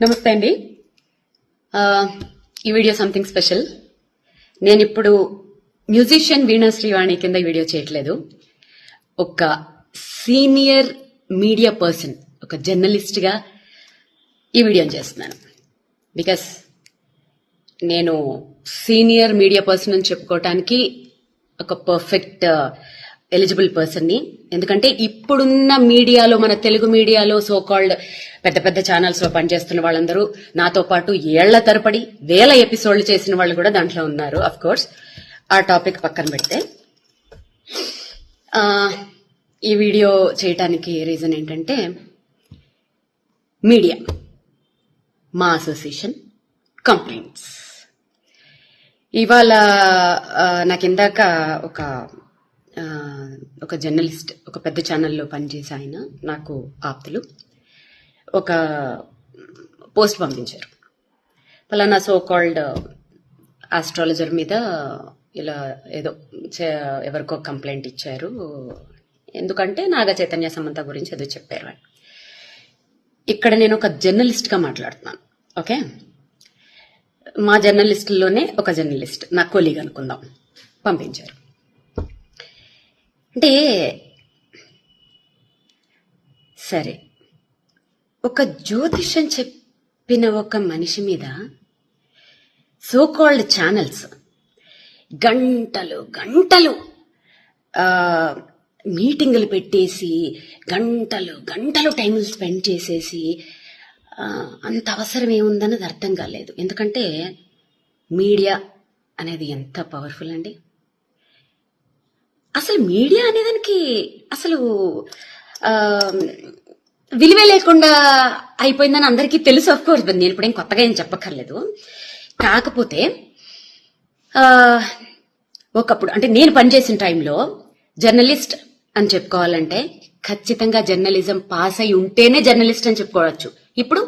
నమస్తే అండి. ఈ వీడియో సంథింగ్ స్పెషల్. నేను ఇప్పుడు మ్యూజిషియన్ వీణా శ్రీవాణి కింద ఈ వీడియో చేయట్లేదు. ఒక సీనియర్ మీడియా పర్సన్, ఒక జర్నలిస్ట్ గా ఈ వీడియోని చేస్తున్నాను. బికాస్ నేను సీనియర్ మీడియా పర్సన్ అని చెప్పుకోవటానికి ఒక పర్ఫెక్ట్ ఎలిజిబుల్ పర్సన్ ని. ఎందుకంటే ఇప్పుడున్న మీడియాలో, మన తెలుగు మీడియాలో సో కాల్డ్ పెద్ద పెద్ద ఛానల్స్ లో పనిచేస్తున్న వాళ్ళందరూ నాతో పాటు ఏళ్ల తరపడి 1000 ఎపిసోడ్లు చేసిన వాళ్ళు కూడా దాంట్లో ఉన్నారు. అఫ్ కోర్స్ ఆ టాపిక్ పక్కన పెడితే ఈ వీడియో చేయటానికి రీజన్ ఏంటంటే, మీడియా, మా అసోసియేషన్ కంప్లైంట్స్. ఇవాళ నాకు ఇందాక ఒక జర్నలిస్ట్, ఒక పెద్ద ఛానల్లో పనిచేసే ఆయన, నాకు ఆప్తులు, ఒక పోస్ట్ పంపించారు. పలానా సో కాల్డ్ ఆస్ట్రాలజర్ మీద ఇలా ఏదో ఎవరికో కంప్లైంట్ ఇచ్చారు, ఎందుకంటే నాగ చైతన్య సమంత గురించి ఏదో చెప్పారు. ఇక్కడ నేను ఒక జర్నలిస్ట్ గా మాట్లాడుతున్నాను. ఓకే, మా జర్నలిస్టుల్లోనే ఒక జర్నలిస్ట్, నా కొలీగ్ అనుకుందాం, పంపించారు. అంటే సరే, ఒక జ్యోతిష్యం చెప్పిన ఒక మనిషి మీద సో కాల్డ్ ఛానల్స్ గంటలు గంటలు మీటింగులు పెట్టేసి గంటలు గంటలు టైం స్పెండ్ చేసేసి అంత అవసరం ఏముందన్నది అర్థం కాలేదు. ఎందుకంటే మీడియా అనేది ఎంత పవర్ఫుల్ అండి. అసలు మీడియా అనేదానికి అసలు విలువే లేకుండా అయిపోయిందని అందరికీ తెలుసు. ఆఫ్ కోర్స్ నేను ఇప్పుడేం కొత్తగా ఏం చెప్పక్కర్లేదు. కాకపోతే ఒకప్పుడు, అంటే నేను పనిచేసిన టైంలో జర్నలిస్ట్ అని చెప్పుకోవాలంటే ఖచ్చితంగా జర్నలిజం పాస్ అయి ఉంటేనే జర్నలిస్ట్ అని చెప్పుకోవచ్చు. ఇప్పుడు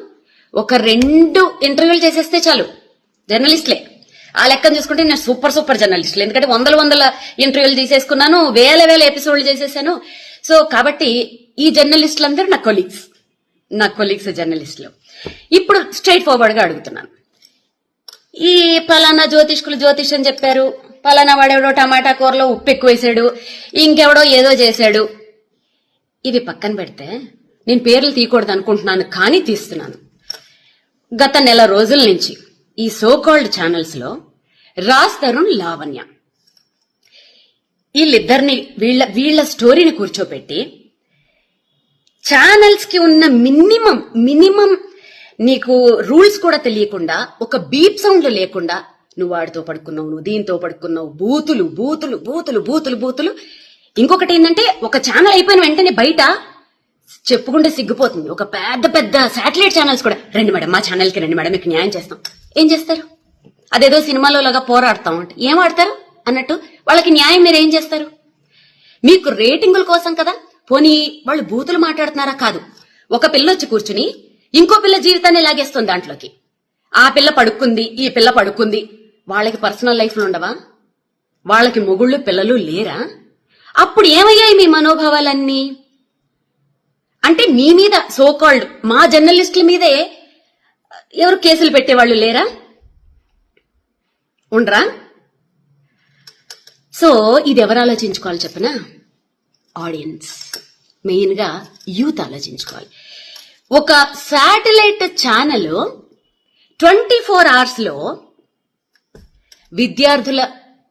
ఒక 2 ఇంటర్వ్యూలు చేసేస్తే చాలు జర్నలిస్ట్లే. ఆ లెక్కను చూసుకుంటే నేను సూపర్ జర్నలిస్టులు. ఎందుకంటే వందల ఇంటర్వ్యూలు తీసేసుకున్నాను, 1000 ఎపిసోడ్లు చేసేసాను. సో కాబట్టి ఈ జర్నలిస్టులందరూ నా కొలీగ్స్ జర్నలిస్టులు. ఇప్పుడు స్ట్రైట్ ఫార్వర్డ్ గా అడుగుతున్నాను. ఈ పలానా జ్యోతిష్యం చెప్పారు, పలానా వాడెవడో టమాటా కూరలో ఉప్పు ఎక్కువ వేసాడు, ఇంకెవడో ఏదో చేశాడు, ఇవి పక్కన పెడితే, నేను పేర్లు తీయకూడదు అనుకుంటున్నాను కానీ తీస్తున్నాను. గత నెల రోజుల నుంచి ఈ సో కాల్డ్ ఛానల్స్ లో రాజ్ తరుణ్, లావణ్య, వీళ్ళిద్దరిని వీళ్ళ స్టోరీని కూర్చోపెట్టి ఛానల్స్ కి ఉన్న మినిమం నీకు రూల్స్ కూడా తెలియకుండా, ఒక బీప్ సౌండ్లు లేకుండా, నువ్వు వాడితో పడుకున్నావు, నువ్వు దీంతో పడుకున్నావు, బూతులు బూతులు బూతులు బూతులు బూతులు. ఇంకొకటి ఏంటంటే, ఒక ఛానల్ అయిపోయిన వెంటనే బయట చెప్పుకుంటే సిగ్గిపోతుంది, ఒక పెద్ద శాటిలైట్ ఛానల్స్ కూడా, రండి మేడం మా ఛానల్ కి రండి మేడం, మీకు న్యాయం చేస్తాం. ఏం చేస్తారు? అదేదో సినిమాలో లాగా పోరాడతాం అంటే ఏం ఆడతారు అన్నట్టు వాళ్ళకి న్యాయం మీరు ఏం చేస్తారు? మీకు రేటింగుల కోసం కదా. పోనీ వాళ్ళు బూతులు మాట్లాడుతున్నారా? కాదు, ఒక పిల్ల వచ్చి కూర్చుని ఇంకో పిల్ల జీవితాన్ని లాగేస్తుంది దాంట్లోకి. ఆ పిల్ల పడుకుంది, ఈ పిల్ల పడుకుంది. వాళ్ళకి పర్సనల్ లైఫ్లు ఉండవా? వాళ్ళకి మొగుళ్ళు పిల్లలు లేరా? అప్పుడు ఏమయ్యాయి మీ మనోభావాలన్నీ? అంటే మీ మీద సో కాల్డ్ మా జర్నలిస్టుల మీదే ఎవరు కేసులు పెట్టేవాళ్ళు లేరా? ఉండరా? సో ఇది ఎవరు ఆలోచించుకోవాలి చెప్పనా? ఆడియన్స్, మెయిన్ గా యూత్ ఆలోచించుకోవాలి. ఒక శాటిలైట్ ఛానల్ 24 hours లో విద్యార్థుల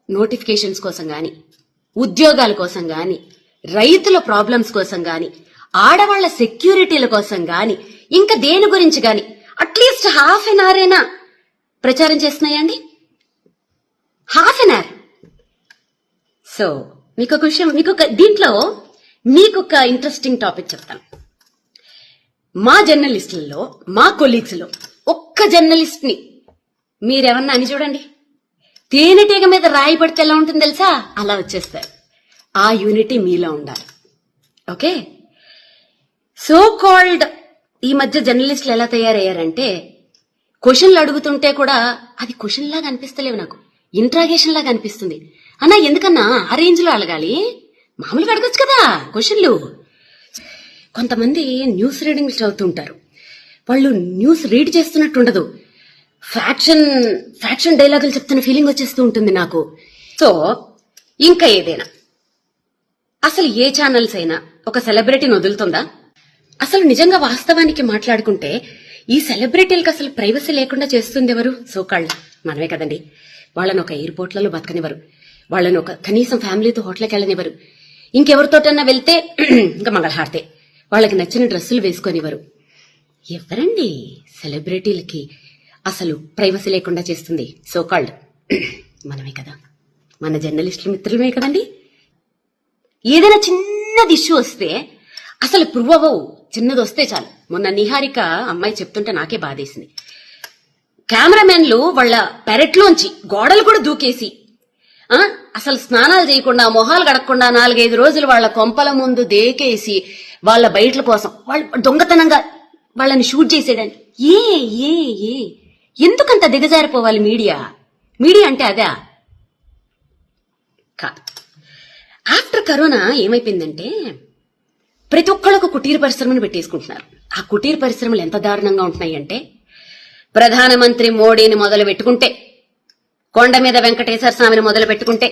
నోటిఫికేషన్స్ కోసం గాని, ఉద్యోగాల కోసం గాని, రైతుల ప్రాబ్లమ్స్ కోసం గాని, ఆడవాళ్ల సెక్యూరిటీల కోసం గాని, ఇంకా దేని గురించి గాని అట్లీస్ట్ ½ an hour అయినా ప్రచారం చేస్తున్నాయండి. ½ an hour. సో మీకు ఒక విషయం, దీంట్లో మీకొక ఇంట్రెస్టింగ్ టాపిక్ చెప్తాను. మా జర్నలిస్టులలో, మా కొలీగ్స్ లో ఒక్క జర్నలిస్ట్ ని మీరేమన్నా అని చూడండి, తేనెటీగ మీద రాయి పడితే ఎలా ఉంటుంది తెలుసా? అలా వచ్చేస్తారు. ఆ యూనిటీ మీలో ఉండాలి. ఓకే, సో కాల్డ్ ఈ మధ్య జర్నలిస్టులు ఎలా తయారయ్యారంటే, క్వశ్చన్లు అడుగుతుంటే కూడా అది క్వశ్చన్ లాగా అనిపిస్తలేవు, నాకు ఇంట్రాగేషన్ లాగా అనిపిస్తుంది. అన్నా ఎందుకన్నా ఆ రేంజ్ లో అడగాలి? మామూలుగా అడగచ్చు కదా క్వశ్చన్లు. కొంతమంది న్యూస్ రీడింగ్లు చదువుతుంటారు, వాళ్ళు న్యూస్ రీడ్ చేస్తున్నట్టుండదు. ఫ్యాక్షన్ డైలాగులు చెప్తున్న ఫీలింగ్ వచ్చేస్తూ ఉంటుంది నాకు. సో ఇంకా ఏదైనా అసలు ఏ ఛానల్స్ అయినా ఒక సెలబ్రిటీని వదులుతుందా? అసలు నిజంగా వాస్తవానికి మాట్లాడుకుంటే ఈ సెలబ్రిటీలకు అసలు ప్రైవసీ లేకుండా చేస్తుంది ఎవరు? సోకాళ్ళు మనమే కదండి. వాళ్ళని ఒక ఎయిర్పోర్ట్లలో బతకనివ్వరు, వాళ్ళని ఒక కనీసం ఫ్యామిలీతో హోటల్కి వెళ్ళనివ్వరు, ఇంకెవరితోటన్నా వెళ్తే ఇంకా మంగళహారతే, వాళ్ళకి నచ్చిన డ్రెస్సులు వేసుకొనివ్వరు. ఎవరండి సెలబ్రిటీలకి అసలు ప్రైవసీ లేకుండా చేస్తుంది? సోకాళ్ళు మనమే కదా, మన జర్నలిస్టుల మిత్రులమే కదండి. ఏదైనా చిన్నది ఇష్యూ వస్తే అసలు ప్రూవ్ అవ్వవు, చిన్నది వస్తే చాలు. మొన్న నిహారిక అమ్మాయి చెప్తుంటే నాకే బాధేసింది. కెమెరామెన్లు వాళ్ళ పెరట్లోంచి గోడలు కూడా దూకేసి అసలు స్నానాలు చేయకుండా మొహాలు గడకుండా 4-5 రోజులు వాళ్ళ కొంపల ముందు దేకేసి వాళ్ళ బయటల కోసం వాళ్ళు దొంగతనంగా వాళ్ళని షూట్ చేసేయడానికి. ఏ ఎందుకంత దిగజారిపోవాలి మీడియా అంటే అదా? కాదు. ఆఫ్టర్ కరోనా ఏమైపోయిందంటే ప్రతి ఒక్కళ్ళకు కుటీర పరిశ్రమను పెట్టేసుకుంటున్నారు. ఆ కుటీర పరిశ్రమలు ఎంత దారుణంగా ఉంటున్నాయి అంటే, ప్రధానమంత్రి మోడీని మొదలు పెట్టుకుంటే, కొండ మీద వెంకటేశ్వర స్వామిని మొదలు పెట్టుకుంటే,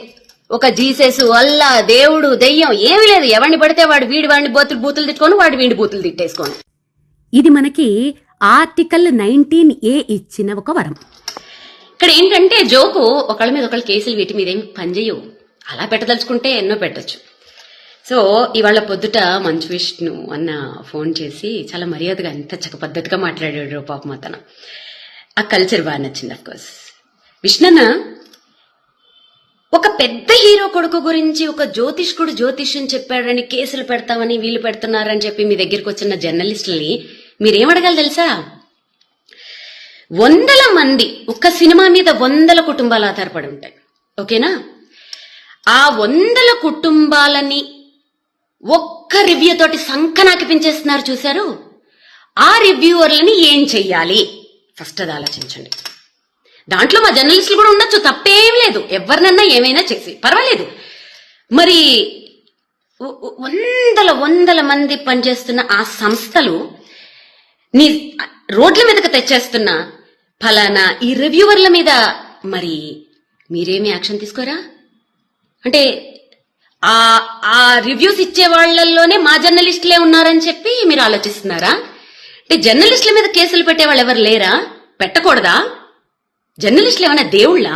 ఒక జీసస్, అల్లా, దేవుడు, దెయ్యం ఏమీ లేదు. ఎవరిని పడితే వాడు వాడిని బూతులు తిట్టుకొని, వాడు వీడి బూతులు తిట్టేసుకోను. ఇది మనకి ఆర్టికల్ 19A ఇచ్చిన ఒక వరం. ఇక్కడ ఏంటంటే జోకు, ఒకళ్ళ మీద ఒకళ్ళ కేసులు వీటి మీద ఏం పనిచేయవు. అలా పెట్టదలుచుకుంటే ఎన్నో పెట్టచ్చు. సో ఇవాళ పొద్దుట మంచు విష్ణు అన్న ఫోన్ చేసి చాలా మర్యాదగా ఎంత చక్క పద్ధతిగా మాట్లాడాడు పాపం అతను. ఆ కల్చర్ బాగా నచ్చింది. అఫ్కోర్స్ విష్ణన్న ఒక పెద్ద హీరో కొడుకు గురించి ఒక జ్యోతిష్కుడు జ్యోతిష్యం చెప్పాడని కేసులు పెడతామని వీళ్ళు పెడుతున్నారని చెప్పి మీ దగ్గరికి వచ్చిన జర్నలిస్టులని మీరేమడగాలి తెలుసా? 100 మంది ఒక్క సినిమా మీద 100 కుటుంబాలు ఆధారపడి ఉంటాయి. ఓకేనా? ఆ 100 కుటుంబాలని ఒక్క రివ్యూ తోటి సంకనాకి పెంచేస్తున్నారు చూశారు. ఆ రివ్యూవర్లని ఏం చెయ్యాలి ఫస్ట్ అది ఆలోచించండి. దాంట్లో మా జర్నలిస్టులు కూడా ఉండొచ్చు, తప్పేం లేదు. ఎవరినన్నా ఏమైనా చేసి పర్వాలేదు. మరి 100 మంది పనిచేస్తున్న ఆ సంస్థలు నీ రోడ్ల మీదకి తెచ్చేస్తున్న ఫలానా ఈ రివ్యూవర్ల మీద మరి మీరేమీ యాక్షన్ తీసుకోరా? అంటే ఆ రివ్యూస్ ఇచ్చే వాళ్లలోనే మా జర్నలిస్టులే ఉన్నారని చెప్పి మీరు ఆలోచిస్తున్నారా? అంటే జర్నలిస్టుల మీద కేసులు పెట్టే వాళ్ళు ఎవరు లేరా? పెట్టకూడదా? జర్నలిస్టులు ఏమైనా దేవుళ్ళా?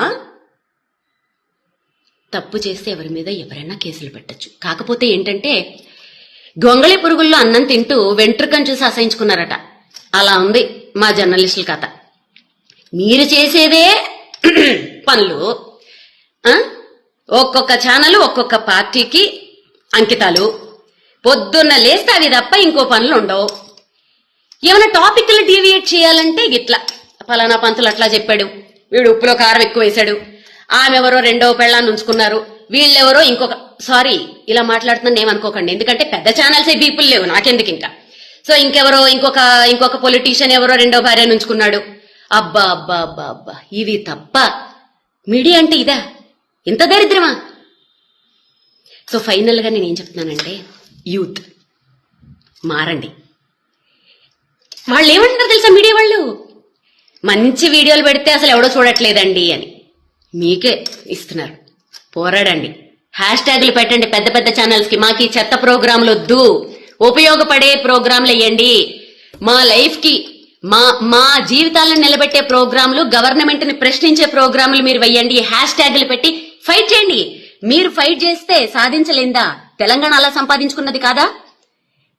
తప్పు చేస్తే ఎవరి మీద ఎవరైనా కేసులు పెట్టచ్చు. కాకపోతే ఏంటంటే గొంగళి పురుగుల్లో అన్నం తింటూ వెంట్రుకను చూసి అసహించుకున్నారట. అలా ఉంది మా జర్నలిస్టుల కథ. మీరు చేసేదే పనులు, ఒక్కొక్క ఛానల్ ఒక్కొక్క పార్టీకి అంకితాలు. పొద్దున్న లేస్తే అవి తప్ప ఇంకో పనులు ఉండవు. ఏమైనా టాపిక్లు డీవియేట్ చేయాలంటే గిట్లా ఫలానా పంతులు అట్లా చెప్పాడు, వీడు ఉప్పులో కారం ఎక్కువ వేశాడు, ఆమె ఎవరో 2వ పెళ్ళాన్ని ఉంచుకున్నారు, వీళ్ళెవరో ఇంకొక, సారీ ఇలా మాట్లాడుతున్నాను ఏమనుకోకండి, ఎందుకంటే పెద్ద ఛానల్సే బీపుల్ లేవు నాకెందుకు ఇంకా. సో ఇంకెవరో ఇంకొక పొలిటీషియన్ ఎవరో 2వ భార్యను ఉంచుకున్నాడు. అబ్బా అబ్బా అబ్బా అబ్బా, ఇవి తప్ప మీడియా అంటే ఇదా? ఇంత దరిద్రమా? సో ఫైనల్ గా నేనేం చెప్తున్నానంటే, యూత్ మారండి. వాళ్ళు ఏమంటారు తెలుసా మీడియా వాళ్ళు? మంచి వీడియోలు పెడితే అసలు ఎవడో చూడట్లేదండి అని మీకే ఇస్తున్నారు. పోరాడండి, హ్యాష్ట్యాగులు పెట్టండి పెద్ద పెద్ద ఛానల్స్ కి. మాకు ఈ చెత్త ప్రోగ్రాంలు వద్దు, ఉపయోగపడే ప్రోగ్రాంలు వేయండి. మా లైఫ్ కి మా జీవితాలను నిలబెట్టే ప్రోగ్రాంలు, గవర్నమెంట్ ని ప్రశ్నించే ప్రోగ్రాంలు మీరు వేయండి. హ్యాష్ట్యాగులు పెట్టి ఫైట్ చేయండి. మీరు ఫైట్ చేస్తే సాధించలేందా? తెలంగాణ అలా సంపాదించుకున్నది కాదా?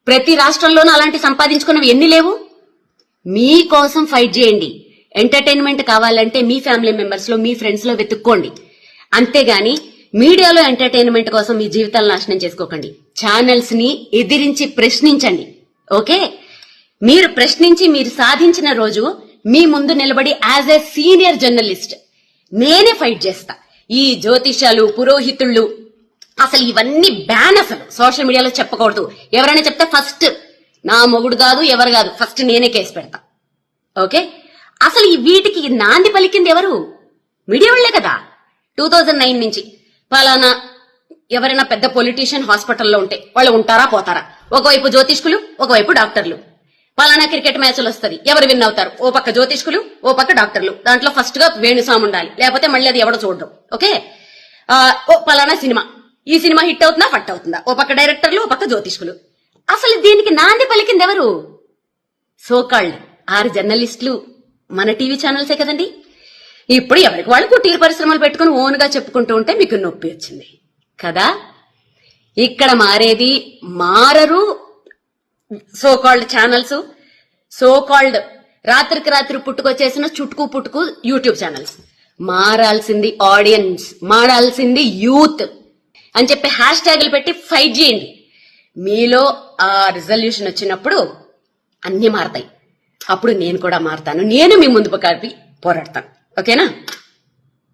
ప్రతి రాష్ట్రంలోనూ అలాంటి సంపాదించుకున్నవి ఎన్ని లేవు? మీకోసం ఫైట్ చేయండి. ఎంటర్టైన్మెంట్ కావాలంటే మీ ఫ్యామిలీ మెంబర్స్ లో, మీ ఫ్రెండ్స్ లో వెతుక్కోండి. అంతేగాని మీడియాలో ఎంటర్టైన్మెంట్ కోసం మీ జీవితాలను నాశనం చేసుకోకండి. ఛానల్స్ ని ఎదిరించి ప్రశ్నించండి. ఓకే? మీరు ప్రశ్నించి మీరు సాధించిన రోజు మీ ముందు నిలబడి యాజ్ ఎ సీనియర్ జర్నలిస్ట్ నేనే ఫైట్ చేస్తా. ఈ జ్యోతిష్యాలు, పురోహితుళ్ళు అసలు ఇవన్నీ బ్యాన్. అసలు సోషల్ మీడియాలో చెప్పకూడదు. ఎవరైనా చెప్తే ఫస్ట్ నా మొగుడు కాదు, ఎవరు కాదు, ఫస్ట్ నేనే కేసు పెడతా. ఓకే? అసలు ఈ వీటికి నాంది పలికింది ఎవరు? మీడియా వాళ్లే కదా. 2009 నుంచి పలానా ఎవరైనా పెద్ద పొలిటీషియన్ హాస్పిటల్లో ఉంటే వాళ్ళు ఉంటారా పోతారా? ఒకవైపు జ్యోతిష్కులు, ఒకవైపు డాక్టర్లు. పలానా క్రికెట్ మ్యాచ్లు వస్తది, ఎవరు విన్ అవుతారు? ఓ పక్క జ్యోతిష్కులు, ఓ పక్క డాక్టర్లు. దాంట్లో ఫస్ట్ గా వేణుస్వామి ఉండాలి, లేకపోతే మళ్ళీ అది ఎవడో చూడడం. ఓకే, ఓ పలానా సినిమా, ఈ సినిమా హిట్ అవుతుందా ఫట్ అవుతుందా? ఓ పక్క డైరెక్టర్లు, ఓ పక్క జ్యోతిష్కులు. అసలు దీనికి నాంది పలికింది ఎవరు? సోకాల్డ్ 6 జర్నలిస్టులు, మన టీవీ ఛానల్సే కదండి. ఇప్పుడు ఎవరికి వాళ్ళు కుటీర పరిశ్రమలు పెట్టుకుని ఓన్ గా చెప్పుకుంటూ ఉంటే మీకు నొప్పి వచ్చింది కదా. ఇక్కడ మారరు సోకాల్డ్ ఛానల్స్, సోకాల్డ్ రాత్రికి రాత్రి పుట్టుకొచ్చేసిన చుట్టుకు పుట్టుకు యూట్యూబ్ ఛానల్స్. మారాల్సింది ఆడియన్స్, మారాల్సింది యూత్ అని చెప్పి హ్యాష్ ట్యాగులు పెట్టి ఫైట్ చేయండి. మీలో ఆ రిజల్యూషన్ వచ్చినప్పుడు అన్ని మారతాయి. అప్పుడు నేను కూడా మారతాను, నేను మీ ముందు కలిపి పోరాడతాను. ఓకేనా?